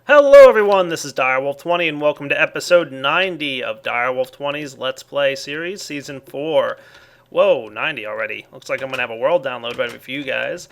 Hello everyone, this is Direwolf20 and welcome to episode 90 of Direwolf20's Let's Play series, season 4. Whoa, 90 already. Looks like I'm going to have a world download ready for you guys.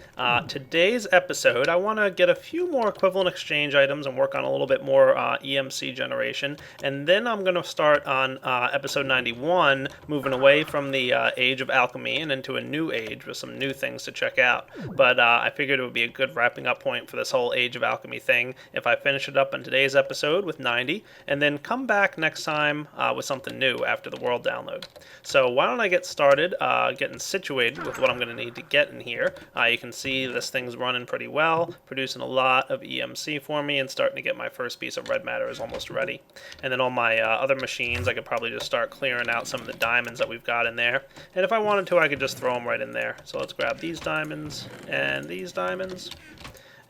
Today's episode, I want to get a few more equivalent exchange items and work on a little bit more EMC generation. And then I'm going to start on episode 91, moving away from the age of alchemy and into a new age with some new things to check out. But I figured it would be a good wrapping up point for this whole age of alchemy thing if I finish it up in today's episode with 90, and then come back next time with something new after the world download. So why don't I get started getting situated with what I'm going to need to get in here. You can see this thing's running pretty well, producing a lot of EMC for me, and starting to get my first piece of red matter is almost ready. And then on my other machines, I could probably just start clearing out some of the diamonds that we've got in there. And if I wanted to, I could just throw them right in there. So let's grab these diamonds and these diamonds.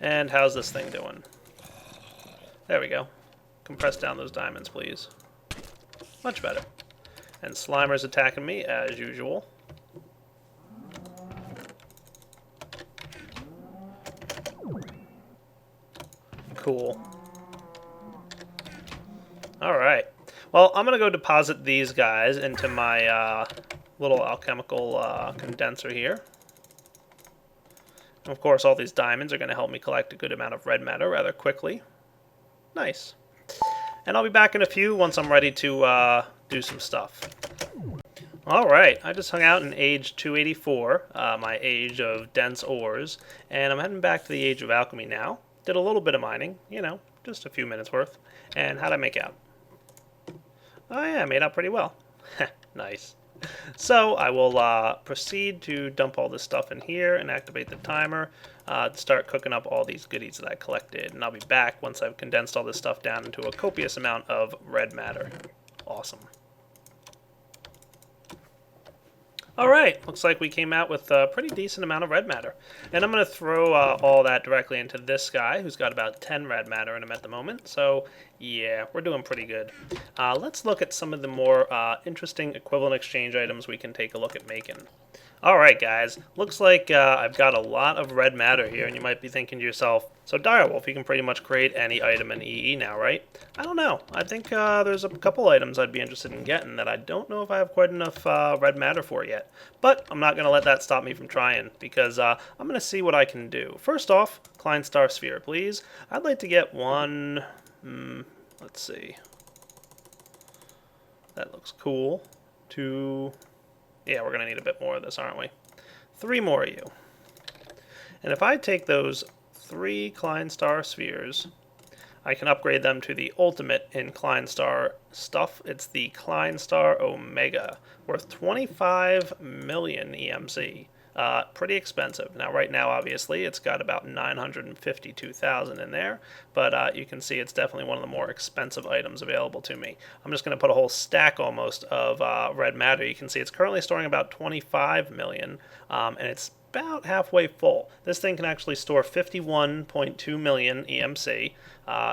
And how's this thing doing? There we go. Compress down those diamonds, please. Much better. And Slimer's attacking me, as usual. Cool. Alright. Well, I'm going to go deposit these guys into my little alchemical condenser here. And of course, all these diamonds are going to help me collect a good amount of red matter rather quickly. Nice. And I'll be back in a few once I'm ready to do some stuff. Alright, I just hung out in age 284, my age of dense ores, and I'm heading back to the age of alchemy now. Did a little bit of mining, you know, just a few minutes worth. And how'd I make out? Oh yeah, I made out pretty well. Nice. So I will proceed to dump all this stuff in here and activate the timer to start cooking up all these goodies that I collected. And I'll be back once I've condensed all this stuff down into a copious amount of red matter. Awesome. Alright, looks like we came out with a pretty decent amount of red matter. And I'm going to throw all that directly into this guy, who's got about 10 red matter in him at the moment. So, yeah, we're doing pretty good. Let's look at some of the more interesting equivalent exchange items we can take a look at making. Alright guys, looks like I've got a lot of red matter here, and you might be thinking to yourself, so Direwolf, you can pretty much create any item in EE now, right? I don't know. I think there's a couple items I'd be interested in getting that I don't know if I have quite enough red matter for yet. But I'm not going to let that stop me from trying, because I'm going to see what I can do. First off, Klein Star Sphere, please. I'd like to get one... let's see. That looks cool. Two... Yeah, we're going to need a bit more of this, aren't we? 3 more of you. And if I take those 3 Klein Star Spheres, I can upgrade them to the ultimate in Klein Star stuff. It's the Klein Star Omega, worth 25 million EMC. Pretty expensive. Now, right now, obviously, it's got about 952,000 in there, but you can see it's definitely one of the more expensive items available to me. I'm just going to put a whole stack almost of red matter. You can see it's currently storing about 25 million, and it's about halfway full. This thing can actually store 51.2 million EMC,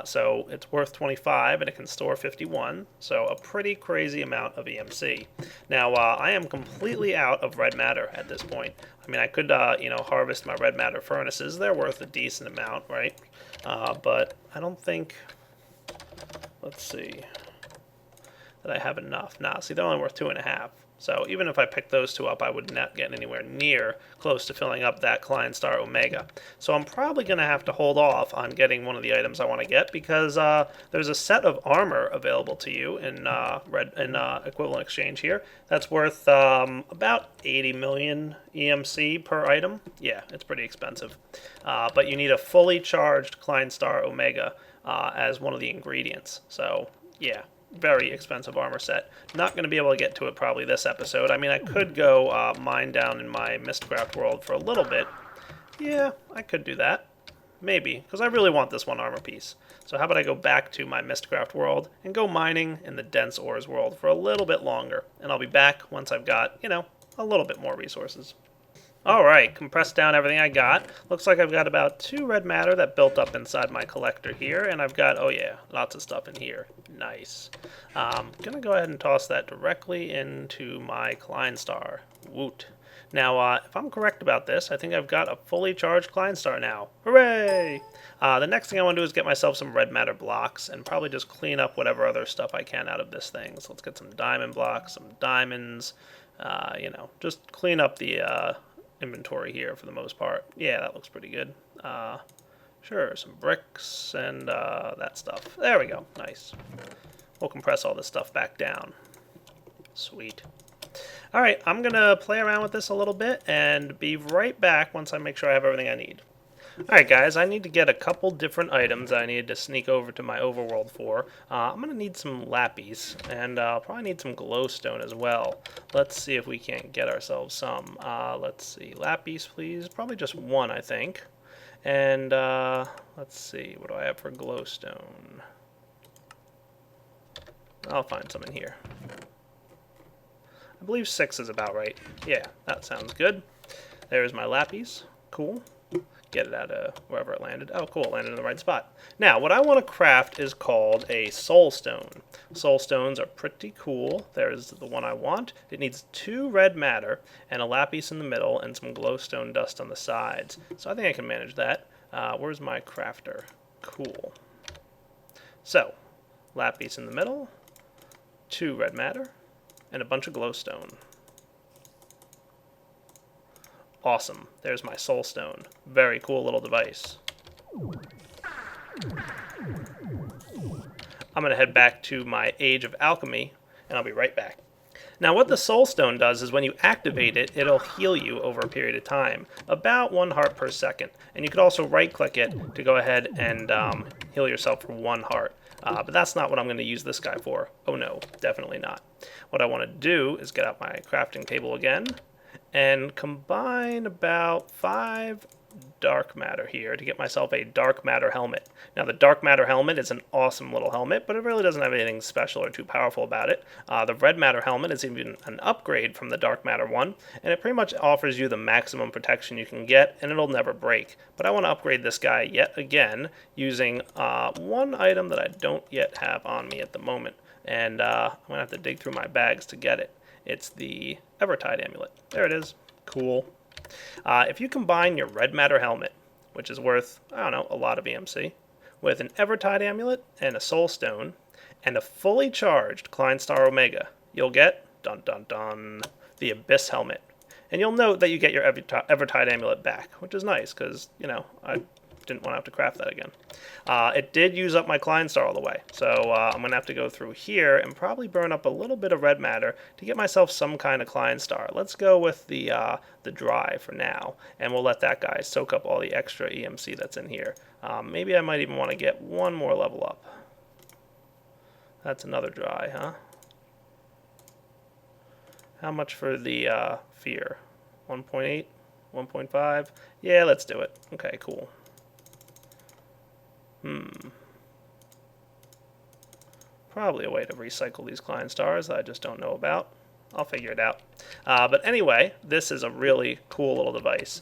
so it's worth 25 and it can store 51, so a pretty crazy amount of EMC. Now, I am completely out of red matter at this point. I mean, I could, harvest my red matter furnaces. They're worth a decent amount, right? But I don't think, let's see, that I have enough. Nah, see, they're only worth 2.5. So even if I picked those 2 up, I would not get anywhere near close to filling up that Klein Star Omega. So I'm probably going to have to hold off on getting one of the items I want to get, because there's a set of armor available to you in equivalent exchange here. That's worth about 80 million EMC per item. Yeah, it's pretty expensive. But you need a fully charged Klein Star Omega as one of the ingredients. So, yeah. Very expensive armor set. Not going to be able to get to it probably this episode. I mean, I could go mine down in my Mistcraft world for a little bit. Yeah, I could do that. Maybe, because I really want this one armor piece. So how about I go back to my Mistcraft world and go mining in the Dense Ores world for a little bit longer. And I'll be back once I've got, a little bit more resources. Alright, compressed down everything I got. Looks like I've got about 2 red matter that built up inside my collector here, and I've got, oh yeah, lots of stuff in here. Nice. I'm going to go ahead and toss that directly into my Klein Star. Woot. Now, if I'm correct about this, I think I've got a fully charged Klein Star now. Hooray! The next thing I want to do is get myself some red matter blocks and probably just clean up whatever other stuff I can out of this thing. So let's get some diamond blocks, some diamonds, you know, just clean up the inventory here for the most part. Yeah, that looks pretty good. Sure, some bricks and that stuff. There we go. Nice. We'll compress all this stuff back down. Sweet. Alright, I'm going to play around with this a little bit and be right back once I make sure I have everything I need. Alright guys, I need to get a couple different items I need to sneak over to my overworld for. I'm going to need some lapis, and I'll probably need some glowstone as well. Let's see if we can't get ourselves some. Let's see, lapis please, probably just one I think. And let's see, what do I have for glowstone? I'll find some in here. I believe 6 is about right. Yeah, that sounds good. There's my lapis. Cool. Get it out of wherever it landed. Oh, cool. It landed in the right spot. Now, what I want to craft is called a soul stone. Soul stones are pretty cool. There's the one I want. It needs 2 red matter and a lapis in the middle and some glowstone dust on the sides. So I think I can manage that. Where's my crafter? Cool. So, lapis in the middle, 2 red matter, and a bunch of glowstone. Awesome. There's my soul stone. Very cool little device. I'm going to head back to my Age of Alchemy, and I'll be right back. Now what the soul stone does is when you activate it, it'll heal you over a period of time, about 1 heart per second. And you could also right click it to go ahead and heal yourself for 1 heart. But that's not what I'm going to use this guy for. Oh no, definitely not. What I want to do is get out my crafting table again and combine about 5 dark matter here to get myself a dark matter helmet. Now the dark matter helmet is an awesome little helmet, but it really doesn't have anything special or too powerful about it. The red matter helmet is even an upgrade from the dark matter one, and it pretty much offers you the maximum protection you can get, and it'll never break. But I want to upgrade this guy yet again using one item that I don't yet have on me at the moment, and I'm going to have to dig through my bags to get it. It's the Evertide amulet. There it is. Cool. If you combine your red matter helmet, which is worth, I don't know, a lot of EMC, with an Evertide amulet and a soul stone, and a fully charged Klein Star Omega, you'll get, dun dun dun, the Abyss helmet. And you'll note that you get your Evertide amulet back, which is nice, because, you know, I didn't want to have to craft that again. It did use up my Klein Star all the way, so I'm going to have to go through here and probably burn up a little bit of red matter to get myself some kind of Klein Star. Let's go with the dry for now, and we'll let that guy soak up all the extra EMC that's in here. Maybe I might even want to get one more level up. That's another dry, huh? How much for the fear? 1.8? 1.5? Yeah, let's do it. Okay, cool. Probably a way to recycle these Klein Stars that I just don't know about. I'll figure it out. But anyway, this is a really cool little device.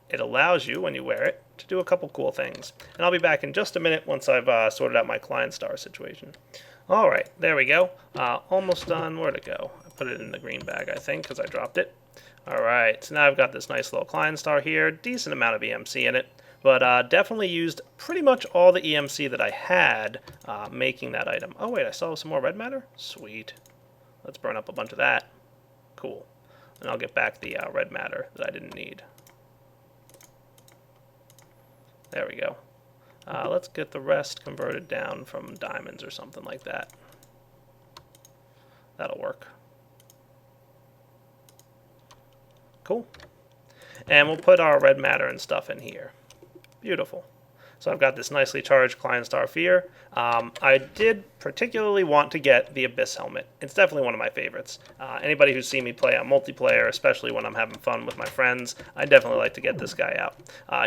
It allows you, when you wear it, to do a couple cool things. And I'll be back in just a minute once I've sorted out my Klein Star situation. Alright, there we go. Almost done. Where'd it go? I put it in the green bag, I think, because I dropped it. Alright, so now I've got this nice little Klein Star here. Decent amount of EMC in it. But definitely used pretty much all the EMC that I had making that item. Oh wait, I still have some more red matter? Sweet. Let's burn up a bunch of that. Cool. And I'll get back the red matter that I didn't need. There we go. Let's get the rest converted down from diamonds or something like that. That'll work. Cool. And we'll put our red matter and stuff in here. Beautiful. So I've got this nicely charged Klein Star Fear. I did particularly want to get the Abyss helmet. It's definitely one of my favorites. Anybody who's seen me play on multiplayer, especially when I'm having fun with my friends, I definitely like to get this guy out.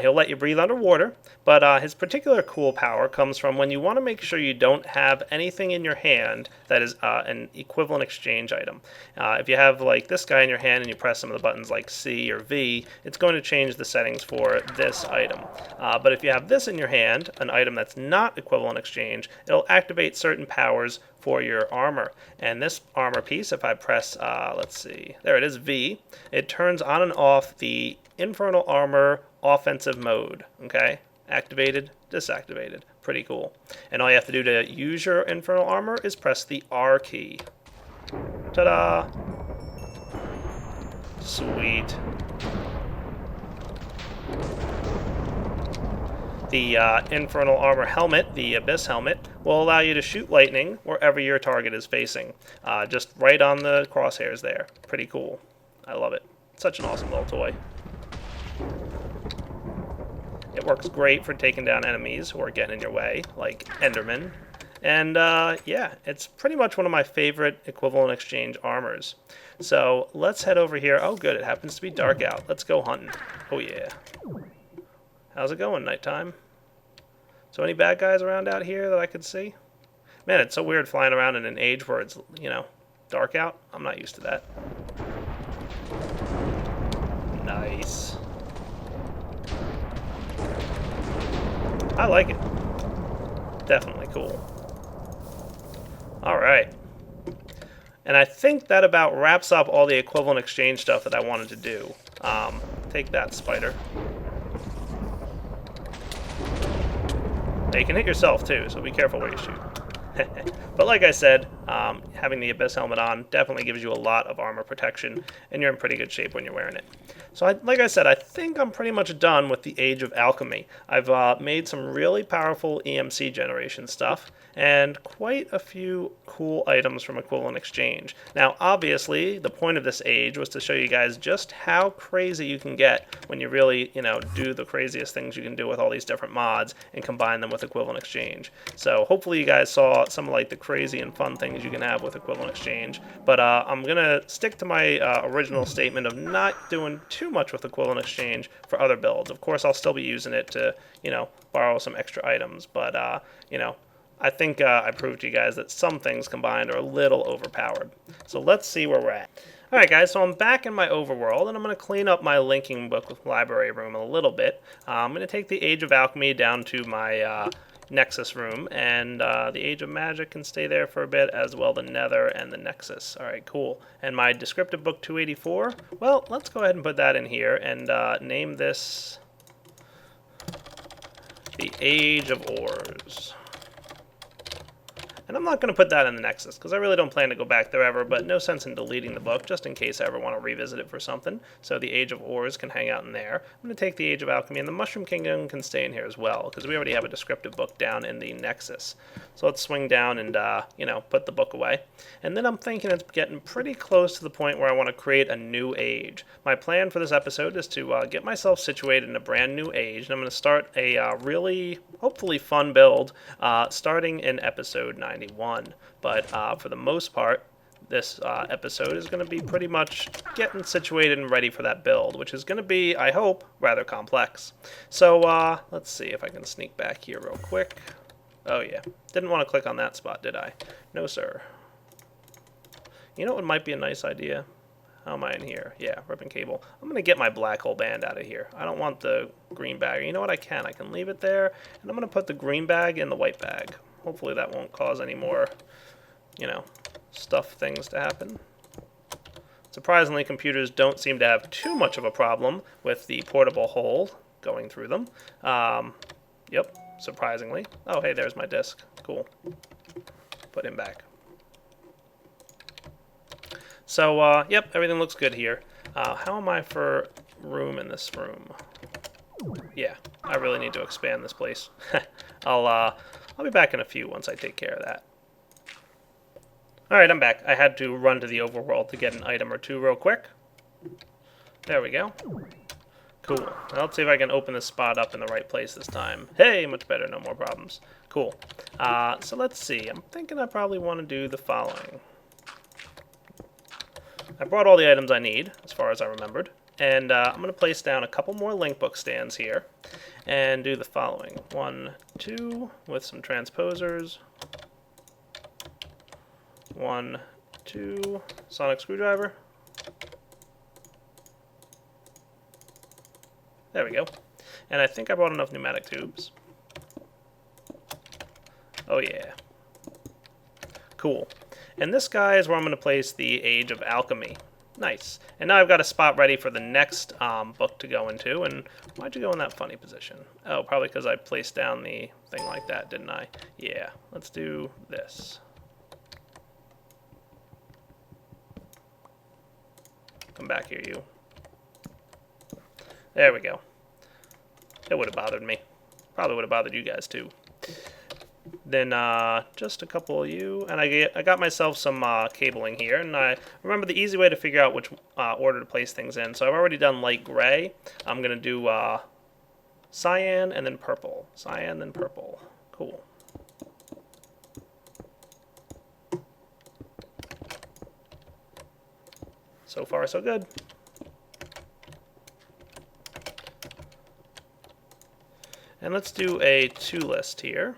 He'll let you breathe underwater, but his particular cool power comes from when you want to make sure you don't have anything in your hand that is an equivalent exchange item. If you have like this guy in your hand and you press some of the buttons like C or V, it's going to change the settings for this item. But if you have this in your hand, an item that's not equivalent exchange, it'll activate certain certain powers for your armor. And this armor piece, if I press, let's see, there it is, V, it turns on and off the Infernal Armor offensive mode, okay? Activated, disactivated. Pretty cool. And all you have to do to use your Infernal Armor is press the R key. Ta-da! Sweet. The Infernal Armor helmet, the Abyss helmet, will allow you to shoot lightning wherever your target is facing. Just right on the crosshairs there. Pretty cool. I love it. Such an awesome little toy. It works great for taking down enemies who are getting in your way, like Enderman. And yeah, it's pretty much one of my favorite equivalent exchange armors. So let's head over here. Oh good, it happens to be dark out. Let's go hunting. Oh yeah. How's it going, nighttime? So any bad guys around out here that I could see? Man, it's so weird flying around in an age where it's, you know, dark out. I'm not used to that. Nice. I like it. Definitely cool. Alright. And I think that about wraps up all the equivalent exchange stuff that I wanted to do. Take that, spider. Now you can hit yourself too, so be careful where you shoot. But like I said, having the Abyss helmet on definitely gives you a lot of armor protection, and you're in pretty good shape when you're wearing it. So like I said, I think I'm pretty much done with the Age of Alchemy. I've made some really powerful EMC generation stuff, and quite a few cool items from Equivalent Exchange. Now, obviously, the point of this age was to show you guys just how crazy you can get when you really, you know, do the craziest things you can do with all these different mods and combine them with Equivalent Exchange. So hopefully you guys saw some of like the crazy and fun things you can have with Equivalent Exchange. But I'm gonna stick to my original statement of not doing too much with Equivalent Exchange for other builds. Of course, I'll still be using it to, you know, borrow some extra items, but you know, I think I proved to you guys that some things combined are a little overpowered. So let's see where we're at. Alright guys, so I'm back in my overworld, and I'm going to clean up my linking book library room a little bit. I'm going to take the Age of Alchemy down to my Nexus room, and the Age of Magic can stay there for a bit, as well the Nether and the Nexus. Alright, cool. And my descriptive book 284, well, let's go ahead and put that in here, and name this the Age of Ores. And I'm not going to put that in the Nexus, because I really don't plan to go back there ever, but no sense in deleting the book, just in case I ever want to revisit it for something. So the Age of Ores can hang out in there. I'm going to take the Age of Alchemy, and the Mushroom Kingdom can stay in here as well, because we already have a descriptive book down in the Nexus. So let's swing down and, you know, put the book away. And then I'm thinking it's getting pretty close to the point where I want to create a new age. My plan for this episode is to get myself situated in a brand new age, and I'm going to start a really, hopefully fun build, starting in episode 91. But for the most part, this episode is going to be pretty much getting situated and ready for that build, which is going to be, I hope, rather complex. So let's see if I can sneak back here real quick. Oh yeah, didn't want to click on that spot, did I? No sir. You know what might be a nice idea? How am I in here? Yeah, ribbon cable. I'm going to get my black hole band out of here. I don't want the green bag. You know what, I can leave it there, and I'm going to put the green bag in the white bag. Hopefully that won't cause any more, you know, stuff things to happen. Surprisingly, computers don't seem to have too much of a problem with the portable hole going through them. Yep, surprisingly. Oh, hey, there's my disk. Cool. Put him back. So, yep, everything looks good here. How am I for room in this room? Yeah, I really need to expand this place. I'll be back in a few once I take care of that. Alright, I'm back. I had to run to the overworld to get an item or two real quick. There we go. Cool. Now let's see if I can open this spot up in the right place this time. Hey, much better, no more problems. Cool. So let's see. I'm thinking I probably want to do the following. I brought all the items I need, as far as I remembered. And I'm going to place down a couple more link book stands here and do the following. 1, 2 with some transposers. 1, 2, sonic screwdriver. There we go. And I think I brought enough pneumatic tubes. Oh yeah. Cool. And this guy is where I'm going to place the Age of Alchemy. Nice. And now I've got a spot ready for the next book to go into. And why'd you go in that funny position? Oh, probably because I placed down the thing like that, didn't I? Yeah, let's do this. Come back here, you. There we go. It would have bothered me. Probably would have bothered you guys too. Then just a couple of you, and I got myself some cabling here, and I remember the easy way to figure out which order to place things in. So I've already done light gray. I'm going to do cyan and then purple. Cyan, then purple. Cool. So far, so good. And let's do a 2 list here.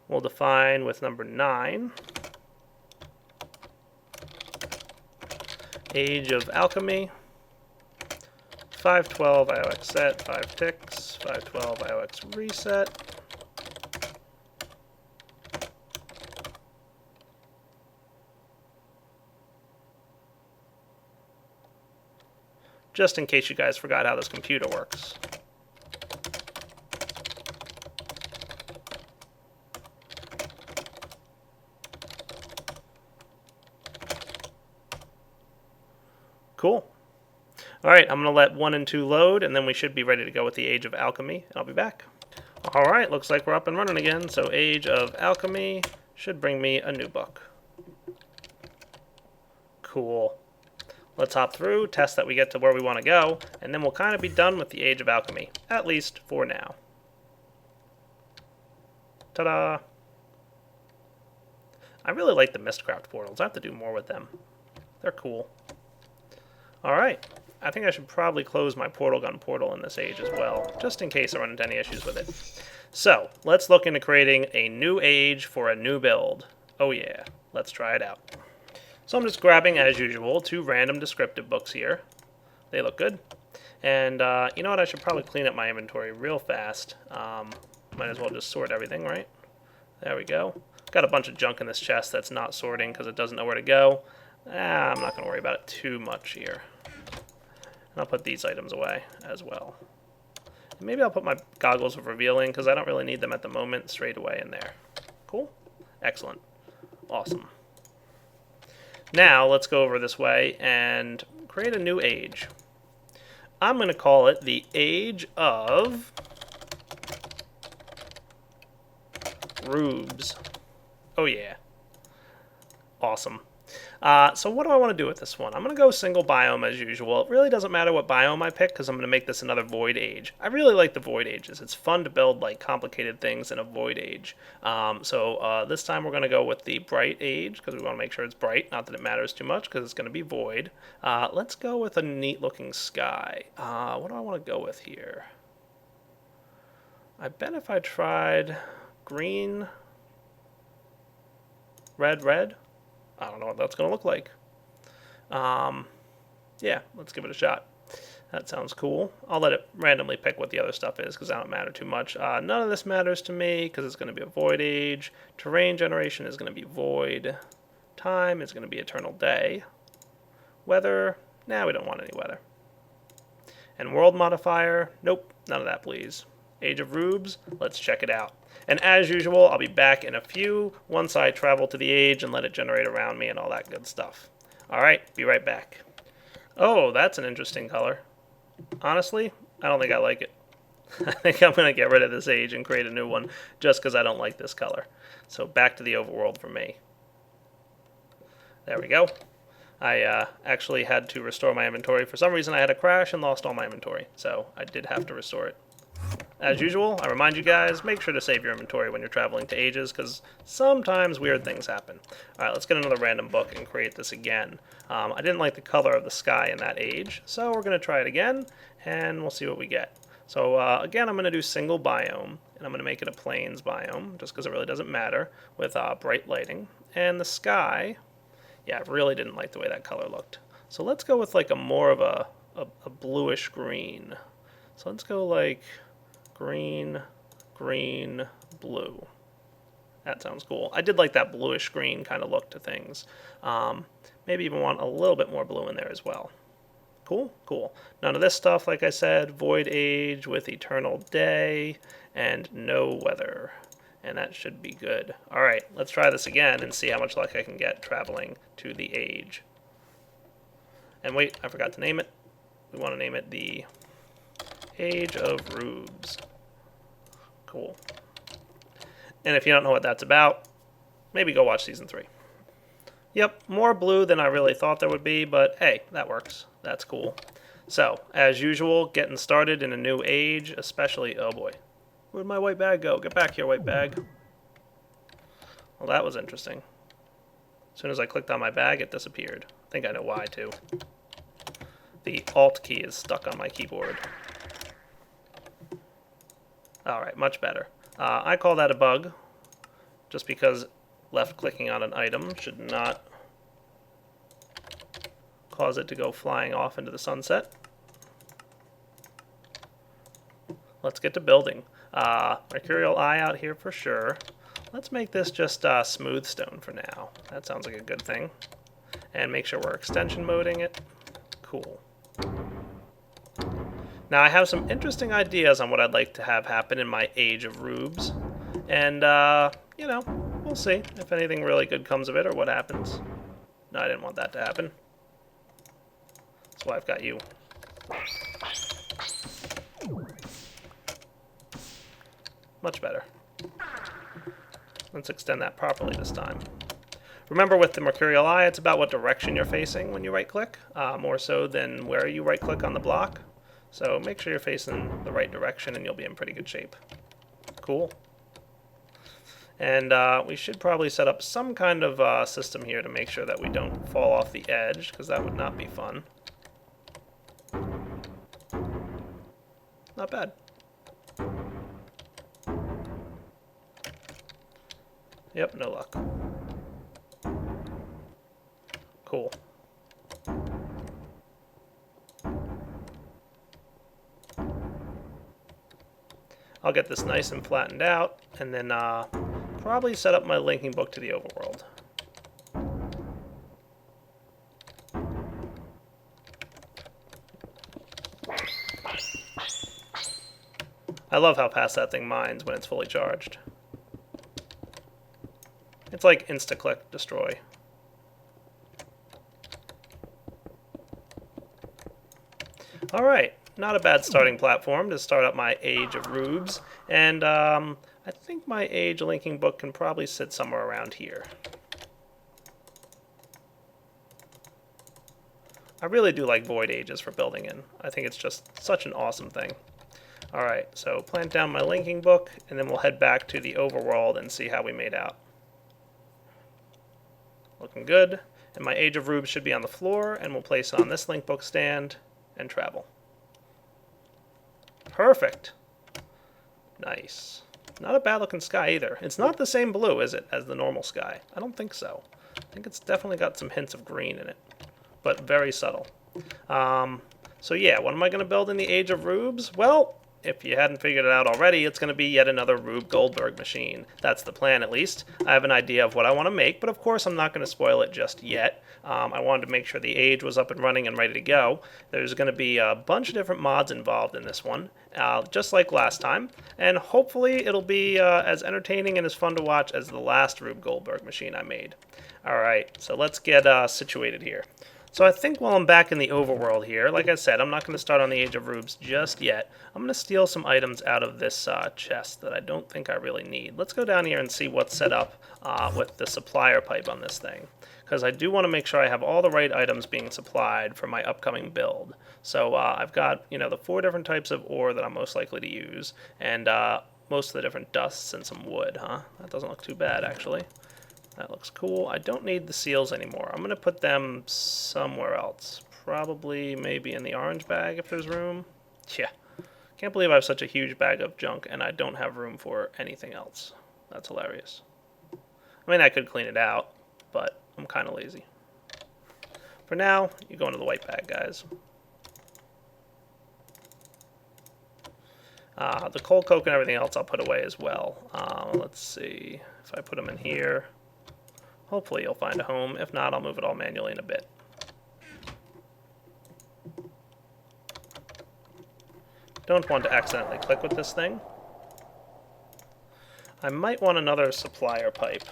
We'll define with number 9. Age of Alchemy. 512 IOX set, 5 ticks, 512 IOX reset. Just in case you guys forgot how this computer works. Cool. All right, I'm going to let 1 and 2 load, and then we should be ready to go with the Age of Alchemy. I'll be back. All right, looks like we're up and running again. So Age of Alchemy should bring me a new book. Cool. Let's hop through, test that we get to where we want to go, and then we'll kind of be done with the Age of Alchemy, at least for now. Ta-da! I really like the Mistcraft portals. I have to do more with them. They're cool. Alright, I think I should probably close my portal gun portal in this age as well, just in case I run into any issues with it. So, let's look into creating a new age for a new build. Oh yeah, let's try it out. So I'm just grabbing, as usual, 2 random descriptive books here. They look good. And you know what, I should probably clean up my inventory real fast. Might as well just sort everything, right? There we go. Got a bunch of junk in this chest that's not sorting because it doesn't know where to go. I'm not going to worry about it too much here. And I'll put these items away as well. And maybe I'll put my goggles of revealing because I don't really need them at the moment straight away in there. Cool? Excellent. Awesome. Now let's go over this way and create a new age. I'm going to call it the Age of Hrrmmm. Oh yeah. Awesome. So what do I want to do with this one? I'm going to go single biome as usual. It really doesn't matter what biome I pick because I'm going to make this another void age. I really like the void ages. It's fun to build like complicated things in a void age. So this time we're going to go with the bright age because we want to make sure it's bright. Not that it matters too much because it's going to be void. Let's go with a neat looking sky. What do I want to go with here? I bet if I tried green, red, red. I don't know what that's going to look like. Yeah, let's give it a shot. That sounds cool. I'll let it randomly pick what the other stuff is because that don't matter too much. None of this matters to me because it's going to be a void age. Terrain generation is going to be void. Time is going to be eternal day. Weather, nah, we don't want any weather. And world modifier, nope, none of that please. Age of Hrrmmm, let's check it out. And as usual, I'll be back in a few once I travel to the age and let it generate around me and all that good stuff. Alright, be right back. Oh, that's an interesting color. Honestly, I don't think I like it. I think I'm going to get rid of this age and create a new one just because I don't like this color. So back to the overworld for me. There we go. I actually had to restore my inventory. For some reason I had a crash and lost all my inventory, so I did have to restore it. As usual, I remind you guys, make sure to save your inventory when you're traveling to ages, because sometimes weird things happen. Alright, let's get another random book and create this again. I didn't like the color of the sky in that age, so we're going to try it again, and we'll see what we get. So again, I'm going to do single biome, and I'm going to make it a plains biome, just because it really doesn't matter, with bright lighting. And the sky, yeah, I really didn't like the way that color looked. So let's go with like a more of a bluish green. So let's go like green, green, blue. That sounds cool. I did like that bluish green kind of look to things. Maybe even want a little bit more blue in there as well. Cool, cool. None of this stuff, like I said, Void Age with Eternal Day and no weather. And that should be good. All right, let's try this again and see how much luck I can get traveling to the age. And wait, I forgot to name it. We want to name it the Age of Hrrmmm. Cool. And if you don't know what that's about, maybe go watch Season 3. Yep, more blue than I really thought there would be, but hey, that works. That's cool. So, as usual, getting started in a new age, especially... Oh boy. Where'd my white bag go? Get back here, white bag. Well, that was interesting. As soon as I clicked on my bag, it disappeared. I think I know why, too. The Alt key is stuck on my keyboard. Alright, much better. I call that a bug, just because left-clicking on an item should not cause it to go flying off into the sunset. Let's get to building. Mercurial eye out here for sure. Let's make this just smooth stone for now. That sounds like a good thing. And make sure we're extension moding it. Cool. Now I have some interesting ideas on what I'd like to have happen in my Age of Hrrmmm. And, you know, we'll see if anything really good comes of it or what happens. No, I didn't want that to happen. That's why I've got you. Much better. Let's extend that properly this time. Remember, with the Mercurial Eye, it's about what direction you're facing when you right-click, more so than where you right-click on the block. So make sure you're facing the right direction and you'll be in pretty good shape. Cool. And we should probably set up some kind of system here to make sure that we don't fall off the edge, because that would not be fun. Not bad. Yep, no luck. Cool. I'll get this nice and flattened out, and then probably set up my linking book to the overworld. I love how fast that thing mines when it's fully charged. It's like insta-click destroy. Alright, not a bad starting platform to start up my Age of Hrrmmm. And I think my Age linking book can probably sit somewhere around here. I really do like Void Ages for building in. I think it's just such an awesome thing. Alright, so plant down my linking book, and then we'll head back to the overworld and see how we made out. Looking good. And my Age of Hrrmmm should be on the floor, and we'll place it on this link book stand and travel. Perfect. Nice. Not a bad looking sky either. It's not the same blue, is it, as the normal sky? I don't think so. I think it's definitely got some hints of green in it, but very subtle. So yeah, what am I going to build in the Age of Hrrmmm? Well, if you hadn't figured it out already, it's going to be yet another Rube Goldberg machine. That's the plan, at least. I have an idea of what I want to make, but of course I'm not going to spoil it just yet. I wanted to make sure the Age was up and running and ready to go. There's going to be a bunch of different mods involved in this one, just like last time, and hopefully it'll be as entertaining and as fun to watch as the last Rube Goldberg machine I made. Alright, so let's get situated here. So I think while I'm back in the overworld here, like I said, I'm not going to start on the Age of Hrrmmm just yet. I'm going to steal some items out of this chest that I don't think I really need. Let's go down here and see what's set up with the supplier pipe on this thing, because I do want to make sure I have all the right items being supplied for my upcoming build. So I've got, you know, the 4 different types of ore that I'm most likely to use, and most of the different dusts and some wood, huh? That doesn't look too bad, actually. That looks cool. I don't need the seals anymore. I'm going to put them somewhere else. Probably maybe in the orange bag if there's room. Yeah. Can't believe I have such a huge bag of junk and I don't have room for anything else. That's hilarious. I mean, I could clean it out, but I'm kind of lazy. For now, you go into the white bag, guys. The coal coke and everything else I'll put away as well. Let's see if I put them in here. Hopefully you'll find a home. If not, I'll move it all manually in a bit. Don't want to accidentally click with this thing. I might want another supplier pipe.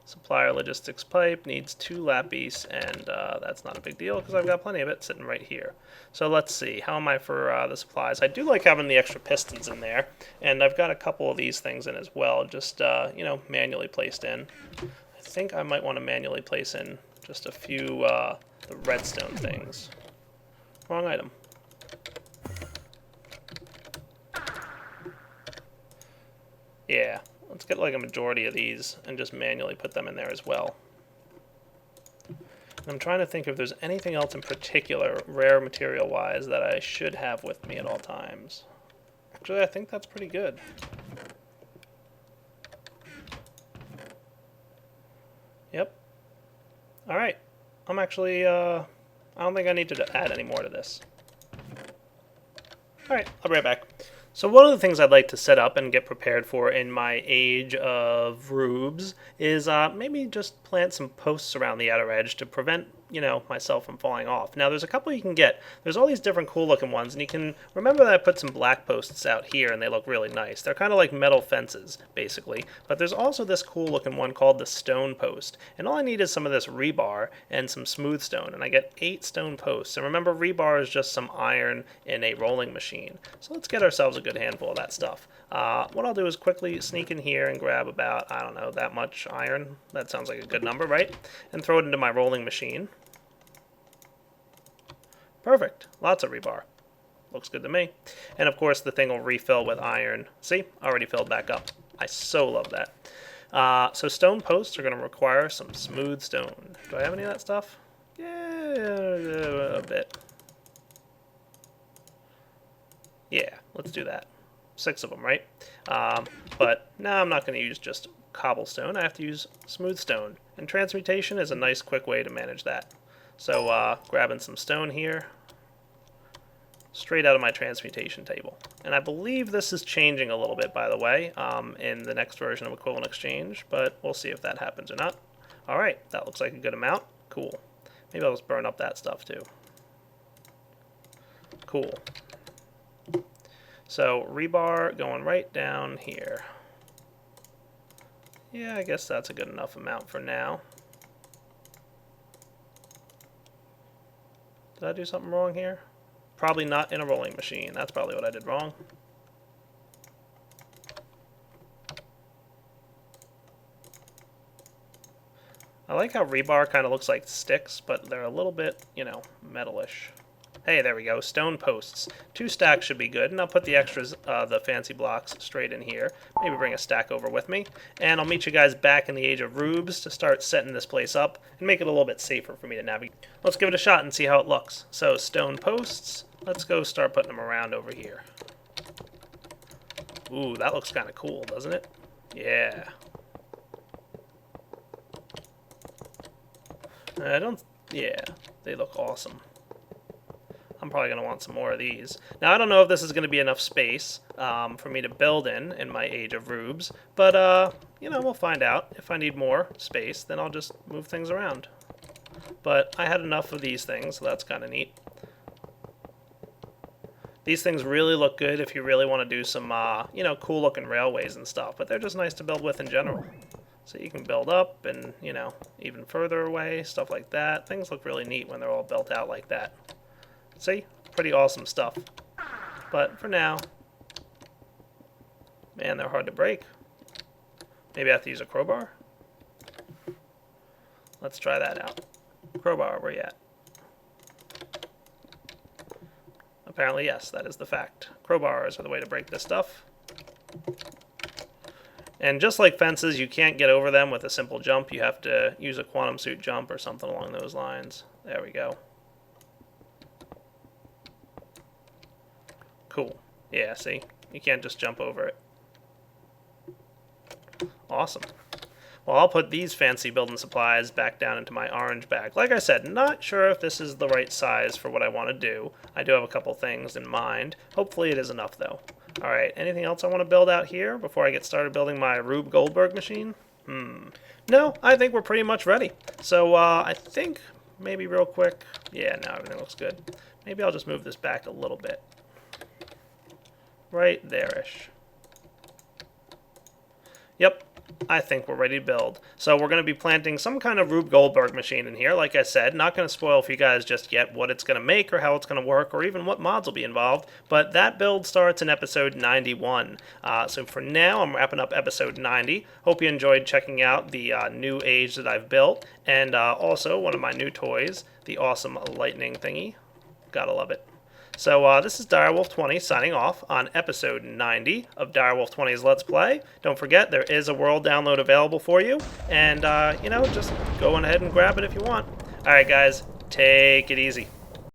Supplier logistics pipe needs 2 lapis, and that's not a big deal because I've got plenty of it sitting right here. So let's see, how am I for the supplies? I do like having the extra pistons in there, and I've got a couple of these things in as well, just you know, manually placed in. I think I might want to manually place in just a few the redstone things. Wrong item. Yeah. Let's get like a majority of these and just manually put them in there as well. And I'm trying to think if there's anything else in particular, rare material-wise, that I should have with me at all times. Actually, I think that's pretty good. Yep. Alright. I'm actually, I don't think I need to add any more to this. Alright, I'll be right back. So one of the things I'd like to set up and get prepared for in my age of Hrrmms is maybe just plant some posts around the outer edge to prevent, you know, myself from falling off. Now there's a couple you can get. There's all these different cool looking ones, and you can remember that I put some black posts out here and they look really nice. They're kind of like metal fences, basically. But there's also this cool looking one called the stone post. And all I need is some of this rebar and some smooth stone, and I get 8 stone posts. And remember, rebar is just some iron in a rolling machine. So let's get ourselves a good handful of that stuff. What I'll do is quickly sneak in here and grab about, I don't know, that much iron. That sounds like a good number, right? And throw it into my rolling machine. Perfect. Lots of rebar. Looks good to me. And of course the thing will refill with iron. See? Already filled back up. I so love that. So stone posts are going to require some smooth stone. Do I have any of that stuff? Yeah, a bit. Yeah, let's do that. 6 of them, right? But now I'm not going to use just cobblestone. I have to use smooth stone. And transmutation is a nice quick way to manage that. So grabbing some stone here, straight out of my transmutation table. And I believe this is changing a little bit, by the way, in the next version of Equivalent Exchange, but we'll see if that happens or not. Alright, that looks like a good amount. Cool. Maybe I'll just burn up that stuff too. Cool. So rebar going right down here. Yeah, I guess that's a good enough amount for now. Did I do something wrong here? Probably not in a rolling machine. That's probably what I did wrong. I like how rebar kind of looks like sticks, but they're a little bit, you know, metalish. Hey, there we go. Stone posts. 2 stacks should be good, and I'll put the extras, the fancy blocks, straight in here. Maybe bring a stack over with me. And I'll meet you guys back in the Age of Hrrmms to start setting this place up and make it a little bit safer for me to navigate. Let's give it a shot and see how it looks. So, stone posts. Let's go start putting them around over here. Ooh, that looks kind of cool, doesn't it? Yeah. Yeah, they look awesome. I'm probably going to want some more of these. Now, I don't know if this is going to be enough space for me to build in my Age of Hrrmms, but, you know, we'll find out. If I need more space, then I'll just move things around. But I had enough of these things, so that's kind of neat. These things really look good if you really want to do some, you know, cool-looking railways and stuff, but they're just nice to build with in general. So you can build up and, you know, even further away, stuff like that. Things look really neat when they're all built out like that. See? Pretty awesome stuff. But for now, man, they're hard to break. Maybe I have to use a crowbar? Let's try that out. Crowbar, where you at? Apparently, yes, that is the fact. Crowbars are the way to break this stuff. And just like fences, you can't get over them with a simple jump. You have to use a quantum suit jump or something along those lines. There we go. Cool. Yeah, see? You can't just jump over it. Awesome. Well, I'll put these fancy building supplies back down into my orange bag. Like I said, not sure if this is the right size for what I want to do. I do have a couple things in mind. Hopefully it is enough, though. Alright, anything else I want to build out here before I get started building my Rube Goldberg machine? No, I think we're pretty much ready. So I think maybe real quick, yeah, now everything looks good. Maybe I'll just move this back a little bit. Right there-ish. Yep, I think we're ready to build. So we're going to be planting some kind of Rube Goldberg machine in here. Like I said, not going to spoil for you guys just yet what it's going to make or how it's going to work or even what mods will be involved. But that build starts in episode 91. So for now, I'm wrapping up episode 90. Hope you enjoyed checking out the new age that I've built. And also one of my new toys, the awesome lightning thingy. Gotta love it. So this is Direwolf20 signing off on episode 90 of Direwolf20's Let's Play. Don't forget, there is a world download available for you. And, you know, just go on ahead and grab it if you want. Alright guys, take it easy.